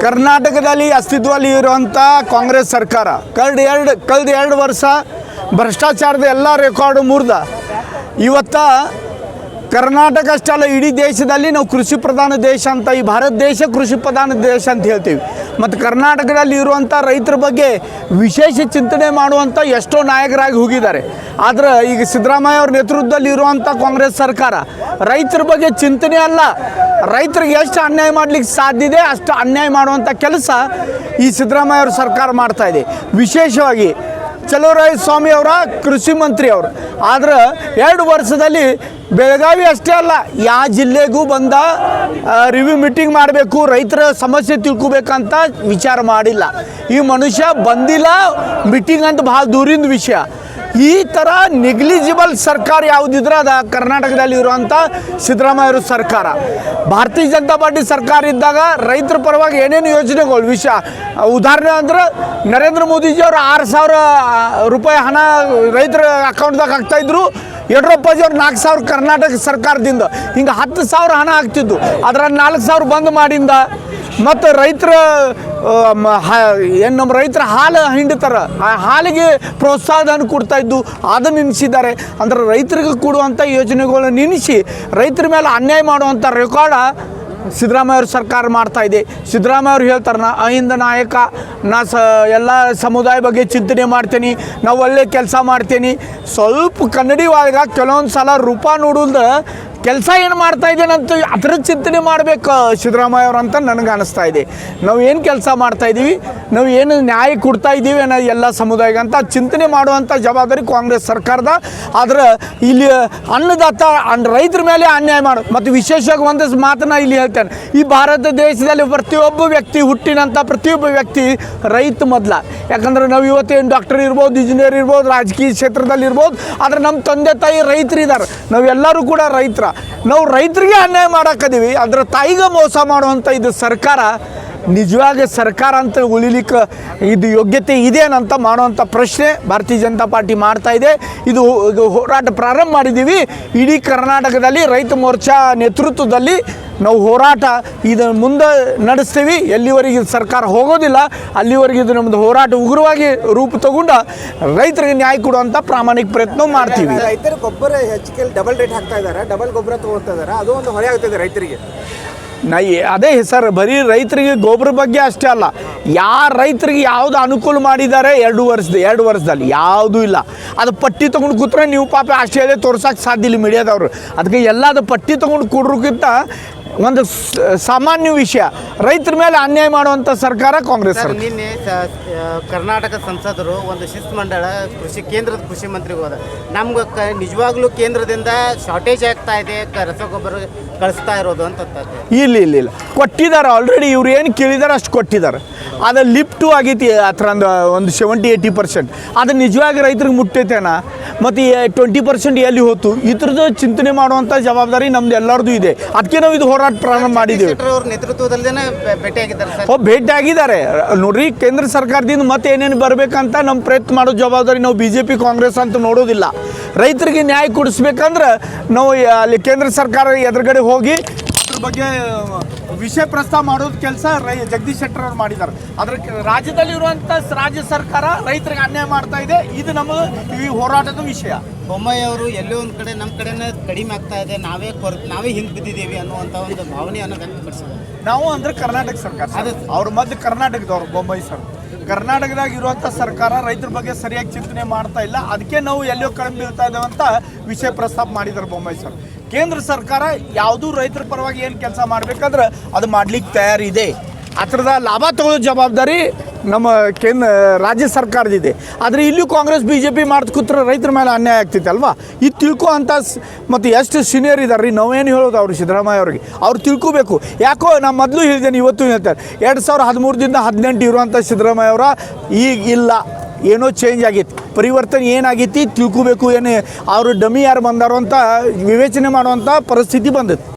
ಕರ್ನಾಟಕದಲ್ಲಿ ಅಸ್ತಿತ್ವದಲ್ಲಿ ಇರುವಂಥ ಕಾಂಗ್ರೆಸ್ ಸರ್ಕಾರ ಕಳೆದ ಎರಡು ವರ್ಷ ಭ್ರಷ್ಟಾಚಾರದ ಎಲ್ಲ ರೆಕಾರ್ಡು ಮುರಿದ ಇವತ್ತು ಕರ್ನಾಟಕ ಅಷ್ಟೇ ಅಲ್ಲ ಇಡೀ ದೇಶದಲ್ಲಿ ನಾವು ಕೃಷಿ ಪ್ರಧಾನ ದೇಶ ಅಂತ ಈ ಭಾರತ ದೇಶ ಕೃಷಿ ಪ್ರಧಾನ ದೇಶ ಅಂತ ಹೇಳ್ತೀವಿ. ಮತ್ತು ಕರ್ನಾಟಕದಲ್ಲಿ ಇರುವಂಥ ರೈತರ ಬಗ್ಗೆ ವಿಶೇಷ ಚಿಂತನೆ ಮಾಡುವಂಥ ಎಷ್ಟೋ ನಾಯಕರಾಗಿ ಹೋಗಿದ್ದಾರೆ. ಆದರೆ ಈಗ ಸಿದ್ದರಾಮಯ್ಯ ಅವ್ರ ನೇತೃತ್ವದಲ್ಲಿ ಇರುವಂಥ ಕಾಂಗ್ರೆಸ್ ಸರ್ಕಾರ ರೈತರ ಬಗ್ಗೆ ಚಿಂತನೆ ಅಲ್ಲ, ರೈತರಿಗೆ ಎಷ್ಟು ಅನ್ಯಾಯ ಮಾಡಲಿಕ್ಕೆ ಸಾಧ್ಯ ಇದೆ ಅಷ್ಟು ಅನ್ಯಾಯ ಮಾಡುವಂಥ ಕೆಲಸ ಈ ಸಿದ್ದರಾಮಯ್ಯ ಅವ್ರ ಸರ್ಕಾರ ಮಾಡ್ತಾಯಿದೆ. ವಿಶೇಷವಾಗಿ ಚಲುವರಾಯಸ್ವಾಮಿ ಅವರ ಕೃಷಿ ಮಂತ್ರಿ ಅವರು ಆದ್ರೆ 2 ವರ್ಷದಲ್ಲಿ ಬೆಳಗಾವಿ ಅಷ್ಟೇ ಅಲ್ಲ ಯಾವ ಜಿಲ್ಲೆಗೂ ಬಂದ ರಿವ್ಯೂ ಮೀಟಿಂಗ್ ಮಾಡಬೇಕು, ರೈತರ ಸಮಸ್ಯೆ ತಿಳ್ಕೊಬೇಕಂತ ವಿಚಾರ ಮಾಡಿಲ್ಲ. ಈ ಮನುಷ್ಯ ಬಂದಿಲ್ಲ, ಮೀಟಿಂಗ್ ಅಂತ ಭಾಳ ದೂರಿನ ವಿಷಯ. ಈ ಥರ ನೆಗ್ಲಿಜಿಬಲ್ ಸರ್ಕಾರ ಯಾವುದಿದ್ರೆ ಅದು ಕರ್ನಾಟಕದಲ್ಲಿ ಇರುವಂಥ ಸಿದ್ದರಾಮಯ್ಯ ಸರ್ಕಾರ. ಭಾರತೀಯ ಜನತಾ ಪಾರ್ಟಿ ಸರ್ಕಾರ ಇದ್ದಾಗ ರೈತರ ಪರವಾಗಿ ಏನೇನು ಯೋಜನೆಗಳು ವಿಷಯ ಉದಾಹರಣೆ ಅಂದ್ರೆ ನರೇಂದ್ರ ಮೋದಿಜಿಯವರು 6,000 ರೂಪಾಯಿ ಹಣ ರೈತರ ಅಕೌಂಟ್ದಾಗ ಹಾಕ್ತಾಯಿದ್ರು. ಯಡಿಯೂರಪ್ಪಾಜಿಯವ್ರು 4,000 ಕರ್ನಾಟಕ ಸರ್ಕಾರದಿಂದ ಹಿಂಗೆ 10,000 ಹಣ ಆಗ್ತಿದ್ದು. ಅದರಲ್ಲಿ 4,000 ಬಂದ್ ಮಾಡಿಂದ ಮತ್ತು ರೈತರ ಏನು ನಮ್ಮ ರೈತರ ಹಾಲು ಹಿಂಡ್ತಾರೆ, ಆ ಹಾಲಿಗೆ ಪ್ರೋತ್ಸಾಹನ ಕೊಡ್ತಾಯಿದ್ದು ಅದನ್ನು ನಿಲ್ಲಿಸಿದ್ದಾರೆ. ಅಂದ್ರೆ ರೈತರಿಗೆ ಕೊಡುವಂಥ ಯೋಜನೆಗಳನ್ನ ನಿಲ್ಲಿಸಿ ರೈತರ ಮೇಲೆ ಅನ್ಯಾಯ ಮಾಡುವಂಥ ರೆಕಾರ್ಡ ಸಿದ್ದರಾಮಯ್ಯ ಅವ್ರ ಸರ್ಕಾರ ಮಾಡ್ತಾಯಿದೆ. ಸಿದ್ದರಾಮಯ್ಯ ಅವ್ರು ಹೇಳ್ತಾರೆ, ನಾ ಅಹಿಂದ ನಾಯಕ, ನಾ ಎಲ್ಲ ಸಮುದಾಯ ಬಗ್ಗೆ ಚಿಂತನೆ ಮಾಡ್ತೀನಿ, ನಾವು ಒಳ್ಳೆ ಕೆಲಸ ಮಾಡ್ತೀನಿ. ಸ್ವಲ್ಪ ಕನ್ನಡಿ ಒಳಗೆ ಕೆಲವೊಂದು ಸಲ ರೂಪ ನೋಡೋದು ಕೆಲಸ ಏನು ಮಾಡ್ತಾ ಇದ್ದೇನಂತ ಅದರ ಚಿಂತನೆ ಮಾಡಬೇಕು ಸಿದ್ದರಾಮಯ್ಯ ಅವರು ಅಂತ ನನಗೆ ಅನ್ನಿಸ್ತಾ ಇದೆ. ನಾವು ಏನು ಕೆಲಸ ಮಾಡ್ತಾಯಿದ್ದೀವಿ, ನಾವು ಏನು ನ್ಯಾಯ ಕೊಡ್ತಾ ಇದ್ದೀವಿ ಅನ್ನೋ ಎಲ್ಲ ಸಮುದಾಯಕ್ಕೆ ಅಂತ ಚಿಂತನೆ ಮಾಡುವಂಥ ಜವಾಬ್ದಾರಿ ಕಾಂಗ್ರೆಸ್ ಸರ್ಕಾರದ. ಆದ್ರೆ ಇಲ್ಲಿ ಅನ್ನದಾತ ರೈತರ ಮೇಲೆ ಅನ್ಯಾಯ ಮಾಡು. ಮತ್ತು ವಿಶೇಷವಾಗಿ ಒಂದಷ್ಟು ಮಾತನ್ನ ಇಲ್ಲಿ ಹೇಳ್ತೇನೆ, ಈ ಭಾರತ ದೇಶದಲ್ಲಿ ಪ್ರತಿಯೊಬ್ಬ ವ್ಯಕ್ತಿ ಹುಟ್ಟಿನಂಥ ಪ್ರತಿಯೊಬ್ಬ ವ್ಯಕ್ತಿ ರೈತ ಮೊದಲ. ಯಾಕಂದ್ರೆ ನಾವು ಇವತ್ತೇನು ಡಾಕ್ಟರ್ ಇರ್ಬೋದು, ಇಂಜಿನಿಯರ್ ಇರ್ಬೋದು, ರಾಜಕೀಯ ಕ್ಷೇತ್ರದಲ್ಲಿ ಇರ್ಬೋದು, ಆದರೆ ನಮ್ಮ ತಂದೆ ತಾಯಿ ರೈತರಿದ್ದಾರೆ. ನಾವೆಲ್ಲರೂ ಕೂಡ ರೈತರ. ನಾವು ರೈತರಿಗೆ ಅನ್ಯಾಯ ಮಾಡಕ್ಕದೀವಿ, ಅದರ ತಾಯಿಗೆ ಮೋಸ ಮಾಡುವಂಥ ಇದು ಸರ್ಕಾರ ನಿಜವಾಗಿ ಸರ್ಕಾರ ಅಂತ ಉಳಿಲಿಕ್ಕೆ ಇದು ಯೋಗ್ಯತೆ ಇದೇನಂತ ಮಾಡುವಂಥ ಪ್ರಶ್ನೆ ಭಾರತೀಯ ಜನತಾ ಪಾರ್ಟಿ ಮಾಡ್ತಾ ಇದೆ. ಇದು ಹೋರಾಟ ಪ್ರಾರಂಭ ಮಾಡಿದ್ದೀವಿ. ಇಡೀ ಕರ್ನಾಟಕದಲ್ಲಿ ರೈತ ಮೋರ್ಚಾ ನೇತೃತ್ವದಲ್ಲಿ ನಾವು ಹೋರಾಟ ಇದನ್ನು ಮುಂದೆ ನಡೆಸ್ತೀವಿ. ಎಲ್ಲಿವರೆಗೆ ಸರ್ಕಾರ ಹೋಗೋದಿಲ್ಲ ಅಲ್ಲಿವರೆಗೆ ಇದು ನಮ್ಮದು ಹೋರಾಟ ಉಗ್ರವಾಗಿ ರೂಪ ತಗೊಂಡು ರೈತರಿಗೆ ನ್ಯಾಯ ಕೊಡುವಂಥ ಪ್ರಾಮಾಣಿಕ ಪ್ರಯತ್ನ ಮಾಡ್ತೀವಿ. ರೈತರ ಗೊಬ್ಬರ ಹೆಚ್ಚಿಗೆ ಡಬಲ್ ರೇಟ್ ಹಾಕ್ತಾ ಇದ್ದಾರೆ, ಡಬಲ್ ಗೊಬ್ಬರ ತೊಗೊಳ್ತಾ ಇದ್ದಾರೆ, ಅದು ಒಂದು ಹೊರೆ ಆಗ್ತಿದೆ ರೈತರಿಗೆ. ಅದೇ ಸರ್, ಬರೀ ರೈತರಿಗೆ ಗೊಬ್ಬರ ಬಗ್ಗೆ ಅಷ್ಟೇ ಅಲ್ಲ, ರೈತರಿಗೆ ಯಾವುದು ಅನುಕೂಲ ಮಾಡಿದ್ದಾರೆ 2 ವರ್ಷದಲ್ಲಿ ಯಾವುದೂ ಇಲ್ಲ. ಅದು ಪಟ್ಟಿ ತೊಗೊಂಡು ಕೂತ್ರೆ ನೀವು ಪಾಪ ಆಸ್ಟ್ರೇಲಿಯಾ ತೋರ್ಸೋಕ್ಕೆ ಸಾಧ್ಯ ಇಲ್ಲ ಮೀಡಿಯಾದವರು. ಅದಕ್ಕೆ ಎಲ್ಲದು ಪಟ್ಟಿ ತೊಗೊಂಡು ಕೊಡ್ರೋಕ್ಕಿಂತ ಒಂದು ಸಾಮಾನ್ಯ ವಿಷಯ ರೈತರ ಮೇಲೆ ಅನ್ಯಾಯ ಮಾಡುವಂಥ ಸರ್ಕಾರ ಕಾಂಗ್ರೆಸ್ ಸರ್ಕಾರ. ನಿನ್ನೆ ಕರ್ನಾಟಕ ಸಂಸದರು ಒಂದು ಶಿಷ್ಟಮಂಡಳ ಕೇಂದ್ರದ ಕೃಷಿ ಮಂತ್ರಿಗೆ ಹೋದ. ನಮ್ಗೆ ನಿಜವಾಗ್ಲೂ ಕೇಂದ್ರದಿಂದ ಶಾರ್ಟೇಜ್ ಆಗ್ತಾ ಇದೆ ರಸಗೊಬ್ಬರ ಕಳಿಸ್ತಾ ಇರೋದು ಅಂತ. ಇಲ್ಲ ಕೊಟ್ಟಿದ್ದಾರೆ ಆಲ್ರೆಡಿ. ಇವ್ರು ಏನು ಕೇಳಿದಾರೆ ಅಷ್ಟು ಕೊಟ್ಟಿದ್ದಾರೆ. ಅದು ಲಿಫ್ಟು ಆಗೈತಿ ಆ ಥರ ಒಂದು 70-80%. ಅದು ನಿಜವಾಗಿ ರೈತರಿಗೆ ಮುಟ್ಟೈತೇನ, ಮತ್ತು 20% ಎಲ್ಲಿ ಹೋಯ್ತು, ಈ ಥರದ್ದು ಚಿಂತನೆ ಮಾಡುವಂಥ ಜವಾಬ್ದಾರಿ ನಮ್ದು ಎಲ್ಲರದು ಇದೆ. ಅದಕ್ಕೆ ನಾವು ಇದು ಹೋರಾಟ ಪ್ರಾರಂಭ ಮಾಡಿದ್ದೀವಿ. ಅವ್ರ ನೇತೃತ್ವದಲ್ಲೇ ಭೇಟಿ ಆಗಿದ್ದಾರೆ ನೋಡ್ರಿ. ಕೇಂದ್ರ ಸರ್ಕಾರದಿಂದ ಮತ್ತೆ ಏನೇನು ಬರಬೇಕಂತ ನಮ್ಮ ಪ್ರಯತ್ನ ಮಾಡೋ ಜವಾಬ್ದಾರಿ ನಾವು BJP ಕಾಂಗ್ರೆಸ್ ಅಂತ ನೋಡೋದಿಲ್ಲ. ರೈತರಿಗೆ ನ್ಯಾಯ ಕೊಡಿಸ್ಬೇಕಂದ್ರೆ ನಾವು ಅಲ್ಲಿ ಕೇಂದ್ರ ಸರ್ಕಾರ ಎದುರುಗಡೆ ಹೋಗಿ ಅದ್ರ ಬಗ್ಗೆ ವಿಷಯ ಪ್ರಸ್ತಾವ ಮಾಡೋದು ಕೆಲಸ ಜಗದೀಶ್ ಶೆಟ್ಟರ್ ಅವ್ರು ಮಾಡಿದ್ದಾರೆ. ಅದ್ರ ರಾಜ್ಯದಲ್ಲಿರುವಂಥ ರಾಜ್ಯ ಸರ್ಕಾರ ರೈತರಿಗೆ ಅನ್ಯಾಯ ಮಾಡ್ತಾ ಇದೆ. ಇದು ನಮ್ಮ ಈ ಹೋರಾಟದ ವಿಷಯ. ಬೊಮ್ಮಾಯಿ ಅವರು ಎಲ್ಲೋ ಒಂದು ಕಡೆ ನಮ್ಮ ಕಡೆನೇ ಕಡಿಮೆ ಆಗ್ತಾ ಇದೆ, ನಾವೇ ಹಿಂದೆ ಬಿದ್ದಿದ್ದೀವಿ ಅನ್ನುವಂಥ ಒಂದು ಭಾವನೆಯನ್ನು ವ್ಯಕ್ತಪಡಿಸಿದ್ದಾರೆ. ನಾವು ಅಂದ್ರೆ ಕರ್ನಾಟಕ ಸರ್ಕಾರ, ಅವ್ರ ಮೊದಲು ಕರ್ನಾಟಕದವ್ರು ಬೊಮ್ಮಾಯಿ ಸರ್. ಕರ್ನಾಟಕದಾಗ ಇರುವಂಥ ಸರ್ಕಾರ ರೈತರ ಬಗ್ಗೆ ಸರಿಯಾಗಿ ಚಿಂತನೆ ಮಾಡ್ತಾ ಇಲ್ಲ. ಅದಕ್ಕೆ ನಾವು ಎಲ್ಲೋ ಕಡಿಮೆ ಬೀಳ್ತಾ ಇದ್ದೇವೆ ಅಂತ ವಿಷಯ ಪ್ರಸ್ತಾಪ ಮಾಡಿದ್ದಾರೆ ಬೊಮ್ಮಾಯಿ ಸರ್. ಕೇಂದ್ರ ಸರ್ಕಾರ ಯಾವುದೂ ರೈತರ ಪರವಾಗಿ ಏನು ಕೆಲಸ ಮಾಡಬೇಕಾದ್ರೆ ಅದು ಮಾಡ್ಲಿಕ್ಕೆ ತಯಾರಿದೆ. ಆ ಥರದ ಲಾಭ ತಗೊಳ್ಳೋ ಜವಾಬ್ದಾರಿ ನಮ್ಮ ರಾಜ್ಯ ಸರ್ಕಾರದಿದೆ. ಆದರೆ ಇಲ್ಲೂ ಕಾಂಗ್ರೆಸ್ BJP ಮಾಡ್ತಾ ಕೂತ್ರೆ ರೈತರ ಮೇಲೆ ಅನ್ಯಾಯ ಆಗ್ತೈತೆ ಅಲ್ವಾ. ಇದು ತಿಳ್ಕೊ ಅಂತ ಮತ್ತು ಎಷ್ಟು ಸೀನಿಯರ್ ಇದ್ದಾರೆ ರೀ, ನಾವೇನು ಹೇಳೋದು ಅವ್ರು ಸಿದ್ದರಾಮಯ್ಯ ಅವ್ರಿಗೆ. ಅವ್ರು ತಿಳ್ಕೊಬೇಕು. ಯಾಕೋ ನಾನು ಮೊದಲು ಹೇಳಿದ್ದೇನೆ, ಇವತ್ತು ಹೇಳ್ತಾರೆ 2013ದಿಂದ 18 ಇರುವಂಥ ಸಿದ್ದರಾಮಯ್ಯ ಅವರ ಈಗ ಇಲ್ಲ, ಏನೋ ಚೇಂಜ್ ಆಗೈತಿ, ಪರಿವರ್ತನೆ ಏನಾಗೈತಿ ತಿಳ್ಕೊಬೇಕು. ಏನು ಅವರು ಡಮ್ಮಿ ಯಾರು ಬಂದಾರೋ ಅಂತ ವಿವೇಚನೆ ಮಾಡುವಂಥ ಪರಿಸ್ಥಿತಿ ಬಂದೈತಿ.